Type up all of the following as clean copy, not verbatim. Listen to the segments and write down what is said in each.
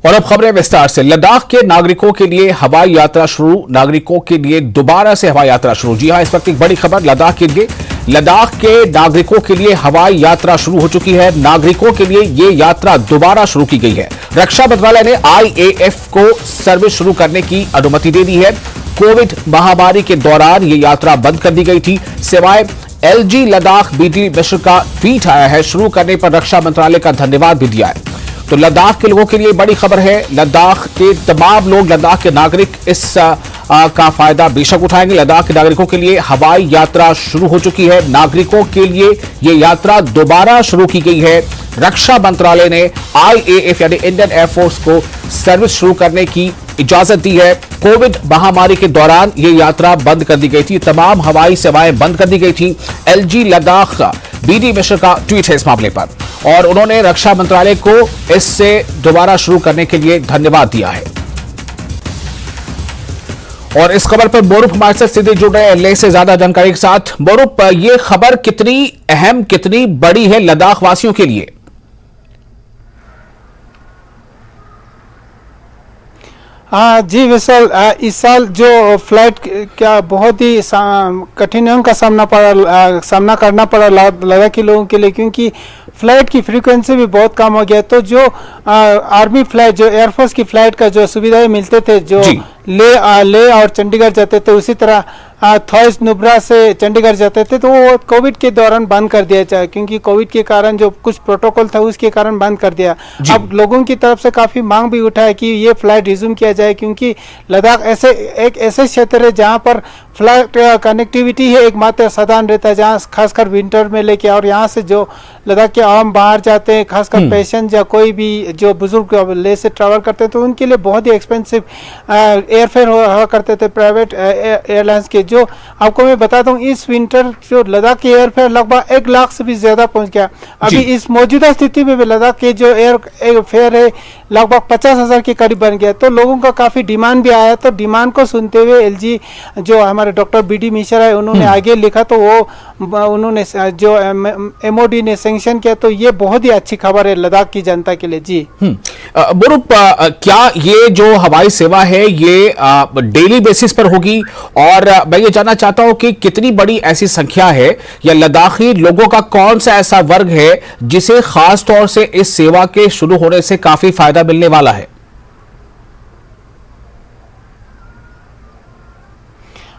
और अब खबरें विस्तार से। लद्दाख के नागरिकों के लिए हवाई यात्रा शुरू, नागरिकों के लिए दोबारा से हवाई यात्रा शुरू। जी हां, इस वक्त एक बड़ी खबर लद्दाख के लिए। लद्दाख के नागरिकों के लिए हवाई यात्रा शुरू हो चुकी है। नागरिकों के लिए यह यात्रा दोबारा शुरू की गई है। रक्षा मंत्रालय ने IAF को सर्विस शुरू करने की अनुमति दे दी है। कोविड महामारी के दौरान यह यात्रा बंद कर दी गई थी। सिवाय LG लद्दाख BD मिश्र का ट्वीट आया है। शुरू करने पर रक्षा मंत्रालय का धन्यवाद भी दिया है। तो लद्दाख के लोगों के लिए बड़ी खबर है। लद्दाख के तमाम लोग, लद्दाख के नागरिक इस का फायदा बेशक उठाएंगे। लद्दाख के नागरिकों के लिए हवाई यात्रा शुरू हो चुकी है। नागरिकों के लिए यह यात्रा दोबारा शुरू की गई है। रक्षा मंत्रालय ने IAF यानी इंडियन एयरफोर्स को सर्विस शुरू करने की इजाजत दी है। कोविड महामारी के दौरान यह यात्रा बंद कर दी गई थी। तमाम हवाई सेवाएं बंद कर दी गई थी। LG लद्दाख BD मिश्र का ट्वीट है इस मामले पर, और उन्होंने रक्षा मंत्रालय को इससे दोबारा शुरू करने के लिए धन्यवाद दिया है। और इस खबर पर बोरूप हमारे साथ सीधे जुड़ रहे हैं लेह से ज्यादा जानकारी के साथ। बोरूप, ये खबर कितनी अहम, कितनी बड़ी है लद्दाख वासियों के लिए? हाँ जी विशाल, इस साल जो फ्लाइट क्या बहुत ही कठिनाइयों का सामना करना पड़ा लद्दाख के लोगों के लिए, क्योंकि फ्लाइट की फ्रीक्वेंसी भी बहुत कम हो गया। तो जो आर्मी फ्लाइट, जो एयरफोर्स की फ्लाइट का जो सुविधाएं मिलते थे, जो ले और चंडीगढ़ जाते थे, उसी तरह थॉइस नुब्रा से चंडीगढ़ जाते थे, तो वो कोविड के दौरान बंद कर दिया जाए, क्योंकि कोविड के कारण जो कुछ प्रोटोकॉल था उसके कारण बंद कर दिया। अब लोगों की तरफ से काफी मांग भी उठा है कि ये फ्लाइट रिज्यूम किया जाए, क्योंकि लद्दाख एक ऐसे क्षेत्र है जहां पर फ्लाइट कनेक्टिविटी है एकमात्र साधन रहता है, जहाँ खासकर विंटर में लेके, और यहाँ से जो लद्दाख के आम बाहर जाते हैं, खासकर पेशेंट या कोई भी जो बुजुर्ग ले से ट्रैवल करते हैं, तो उनके लिए बहुत ही एक्सपेंसिव एयरफेयर हुआ करते थे प्राइवेट एयरलाइंस के। जो आपको मैं बताता हूँ, इस विंटर जो लद्दाख के एयरफेयर लगभग 1 लाख से भी ज्यादा पहुंच गया। अभी इस मौजूदा स्थिति में भी लद्दाख के जो एयरफेयर है लगभग 50,000 के करीब बन गया। तो लोगों का काफी डिमांड भी आया। तो डिमांड को सुनते हुए LG जो हमारे डॉक्टर BD मिश्रा है, उन्होंने आगे लिखा, तो वो उन्होंने जो MOD ने सैंक्शन किया। तो ये बहुत ही अच्छी खबर है लद्दाख की जनता के लिए। जी बोरूप, क्या ये जो हवाई सेवा है ये डेली बेसिस पर होगी? और मैं ये जानना चाहता हूं कि कितनी बड़ी ऐसी संख्या है या लद्दाखी लोगों का कौन सा ऐसा वर्ग है जिसे खास तौर से इस सेवा के शुरू होने से काफी फायदा मिलने वाला है?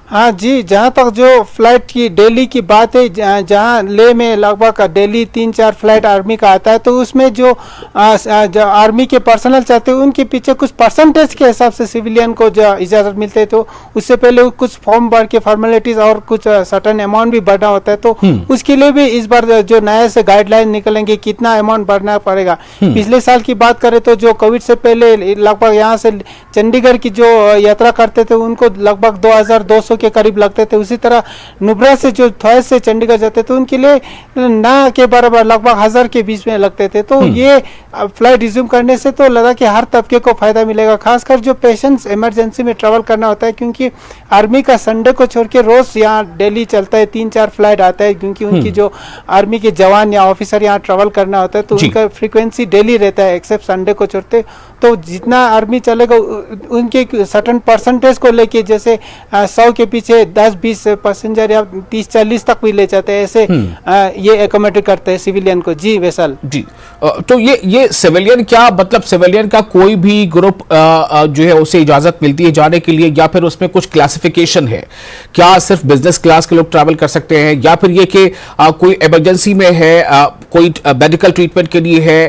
हाँ जी, जहाँ तक जो फ्लाइट की डेली की बात है, जहाँ ले में लगभग डेली 3-4 फ्लाइट आर्मी का आता है, तो उसमें जो आर्मी के पर्सनल चाहते हैं उनके पीछे कुछ परसेंटेज के हिसाब से सिविलियन को जो इजाज़त मिलते है, तो उससे पहले कुछ फॉर्म भर के फॉर्मेलिटीज और कुछ सर्टेन अमाउंट भी भरना होता है। तो उसके लिए भी इस बार जो नए से गाइडलाइन निकलेंगे कितना अमाउंट भरना पड़ेगा। पिछले साल की बात करें तो जो कोविड से पहले लगभग यहाँ से चंडीगढ़ की जो यात्रा करते थे उनको लगभग 2200 के करीब लगते थे। उसी तरह नुब्रा से जो थॉइस से चंडीगढ़ जाते थे उनके लिए ना के बराबर लगभग 1000 के बीच में लगते थे। तो ये फ्लाइट रिज्यूम करने से तो लगा कि हर तबके को फायदा मिलेगा, खासकर जो पेशेंट्स इमरजेंसी में ट्रैवल करना होता है, क्योंकि आर्मी का संडे को छोड़ के रोज यहाँ डेली चलता है, 3-4 फ्लाइट आता है, क्योंकि उनकी जो आर्मी के जवान या ऑफिसर यहाँ ट्रैवल करना होता है, तो उनका फ्रीक्वेंसी डेली रहता है एक्सेप्ट संडे को छोड़ते। तो जितना आर्मी चलेगा उनके सर्टेन परसेंटेज को लेके, जैसे 100 के पीछे 10-20 पैसेंजर या 30-40 तक भी ले जाते हैं, ऐसे ये एकोमोडेट करते हैं सिविलियन को। जी वैसल जी, तो ये सिविलियन क्या मतलब, सिविलियन का कोई भी ग्रुप जो है उसे इजाजत मिलती है जाने के लिए, या फिर उसमें कुछ क्लासिफिकेशन है? क्या सिर्फ बिजनेस क्लास के लोग ट्रैवल कर सकते हैं, या फिर ये कि कोई इमरजेंसी में है, कोई मेडिकल ट्रीटमेंट के लिए है,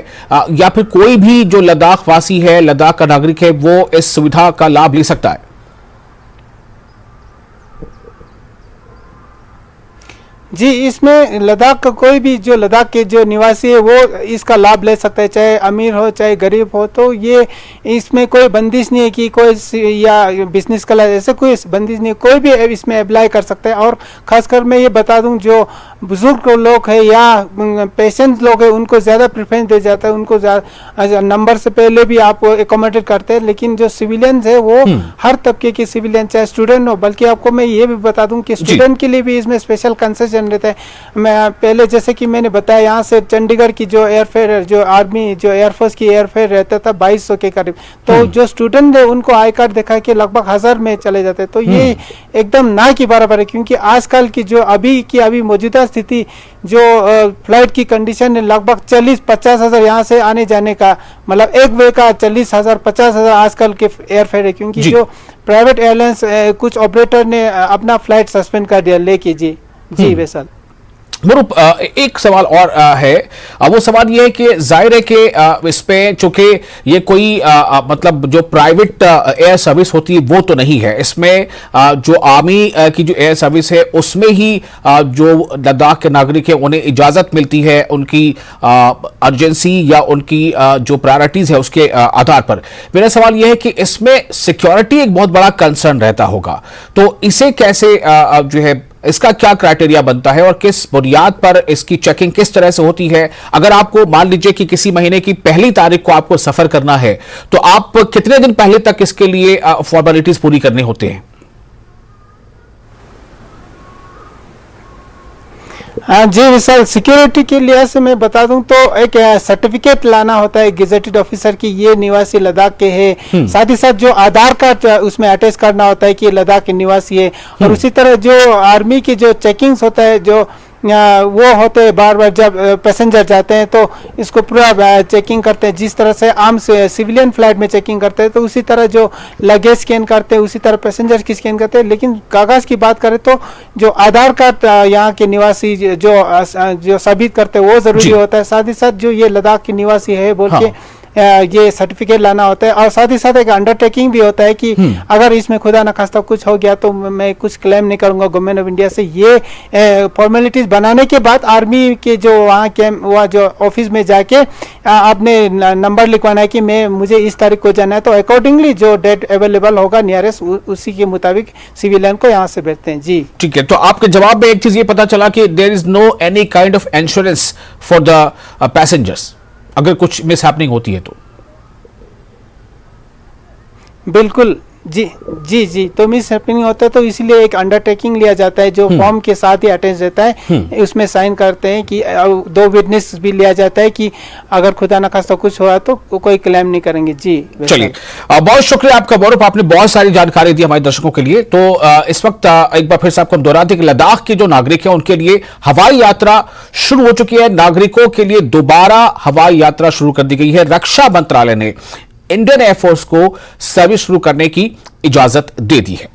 या फिर कोई भी जो लद्दाख वासी है, लद्दाख का नागरिक है, वो इस सुविधा का लाभ ले सकता है? जी, इसमें लद्दाख का कोई भी जो लद्दाख के जो निवासी है वो इसका लाभ ले सकता है, चाहे अमीर हो चाहे गरीब हो। तो ये इसमें कोई बंदिश नहीं है कि कोई या बिजनेस क्लास, ऐसे कोई बंदिश नहीं है, कोई भी इसमें अप्लाई कर सकता है। और खासकर मैं ये बता दूं, जो बुजुर्ग लोग है या पेशेंट लोग है उनको ज़्यादा प्रेफरेंस दिया जाता है, उनको नंबर से पहले भी आप एकोमोडेट करते हैं। लेकिन जो सिविलियंस है वो हर तबके के सिविलियन, चाहे स्टूडेंट हो, बल्कि आपको मैं ये भी बता दूं कि स्टूडेंट के लिए भी इसमें स्पेशल कंसेशन कंडीशन रहता है। मैं पहले जैसे कि मैंने बताया, यहाँ से चंडीगढ़ की जो एयरफेयर, जो आर्मी, जो एयरफोर्स की एयरफेयर रहता था 2200 के करीब, तो जो स्टूडेंट है उनको आई कार्ड दिखा के लगभग 1000 में चले जाते। तो ये एकदम ना की बराबर है, क्योंकि आजकल की जो अभी मौजूदा स्थिति, जो फ्लाइट की कंडीशन है, लगभग 40-50 हज़ार यहाँ से आने जाने का, मतलब एक वे का 40,000 50,000 आजकल के एयरफेयर है। क्योंकि जो प्राइवेट एयरलाइंस कुछ ऑपरेटर ने अपना फ्लाइट सस्पेंड कर दिया लेके। जी वैसल। मरूप, एक सवाल और है। वो सवाल ये है कि जाहिर है कि इस पे चूंकि ये कोई मतलब जो प्राइवेट एयर सर्विस होती है वो तो नहीं है, इसमें जो आर्मी की जो एयर सर्विस है उसमें ही जो लद्दाख के नागरिक है उन्हें इजाजत मिलती है उनकी अर्जेंसी या उनकी जो प्रायोरिटीज है उसके आधार पर। मेरा सवाल यह है कि इसमें सिक्योरिटी एक बहुत बड़ा कंसर्न रहता होगा, तो इसे कैसे जो है, इसका क्या क्राइटेरिया बनता है और किस बुनियाद पर इसकी चेकिंग किस तरह से होती है? अगर आपको मान लीजिए कि किसी महीने की पहली तारीख को आपको सफर करना है, तो आप कितने दिन पहले तक इसके लिए फॉर्मेलिटीज पूरी करने होते हैं? हाँ जी विशाल, सिक्योरिटी के लिहाज से मैं बता दूं तो एक सर्टिफिकेट लाना होता है गेजेटेड ऑफिसर की, ये निवासी लद्दाख के हैं। साथ ही साथ जो आधार कार्ड उसमें अटैच करना होता है कि लद्दाख के निवासी है। और उसी तरह जो आर्मी की जो चेकिंग्स होता है, जो वो होते हैं बार बार जब पैसेंजर जाते हैं तो इसको पूरा चेकिंग करते हैं, जिस तरह से आम से सिविलियन फ्लाइट में चेकिंग करते हैं, तो उसी तरह जो लगेज स्कैन करते हैं उसी तरह पैसेंजर की स्कैन करते हैं। लेकिन कागज़ की बात करें तो जो आधार कार्ड यहाँ के निवासी जो साबित करते हैं वो ज़रूरी होता है। साथ ही साथ जो ये लद्दाख के निवासी है बोल के ये सर्टिफिकेट लाना होता है। और साथ ही साथ एक अंडरटेकिंग भी होता है कि अगर इसमें खुदा न खास्ता कुछ हो गया तो मैं कुछ क्लेम नहीं करूंगा गवर्नमेंट ऑफ इंडिया से। ये फॉर्मेलिटीज बनाने के बाद आर्मी के जो वहाँ जो ऑफिस में जाके आपने नंबर लिखवाना है कि मुझे इस तारीख को जाना है, तो अकॉर्डिंगली जो डेट अवेलेबल होगा नियरेस्ट उसी के मुताबिक सिविलियन को यहाँ से भेजते हैं। जी ठीक है, तो आपके जवाब में एक चीज ये पता चला कि there is no any kind of insurance for the passengers अगर कुछ मिस हैपनिंग होती है तो। बिल्कुल जी, तो मिस हैपनिंग होता है तो इसलिए एक अंडरटेकिंग लिया जाता है जो फॉर्म के साथ ही अटैच रहता है, उसमें साइन करते हैं कि 2 विटनेस भी लिया जाता है कि अगर खुदा न खास्ता कुछ हुआ तो कोई क्लेम नहीं करेंगे। जी चलिए, बहुत शुक्रिया आपका गौरव, आपने बहुत सारी जानकारी दी हमारे दर्शकों के लिए। तो इस वक्त एक बार फिर से आपको हम दोहरा दें कि लद्दाख के जो नागरिक हैं उनके लिए हवाई यात्रा शुरू हो चुकी है। नागरिकों के लिए दोबारा हवाई यात्रा शुरू कर दी गई है। रक्षा मंत्रालय ने इंडियन एयरफोर्स को सर्विस शुरू करने की इजाजत दे दी है।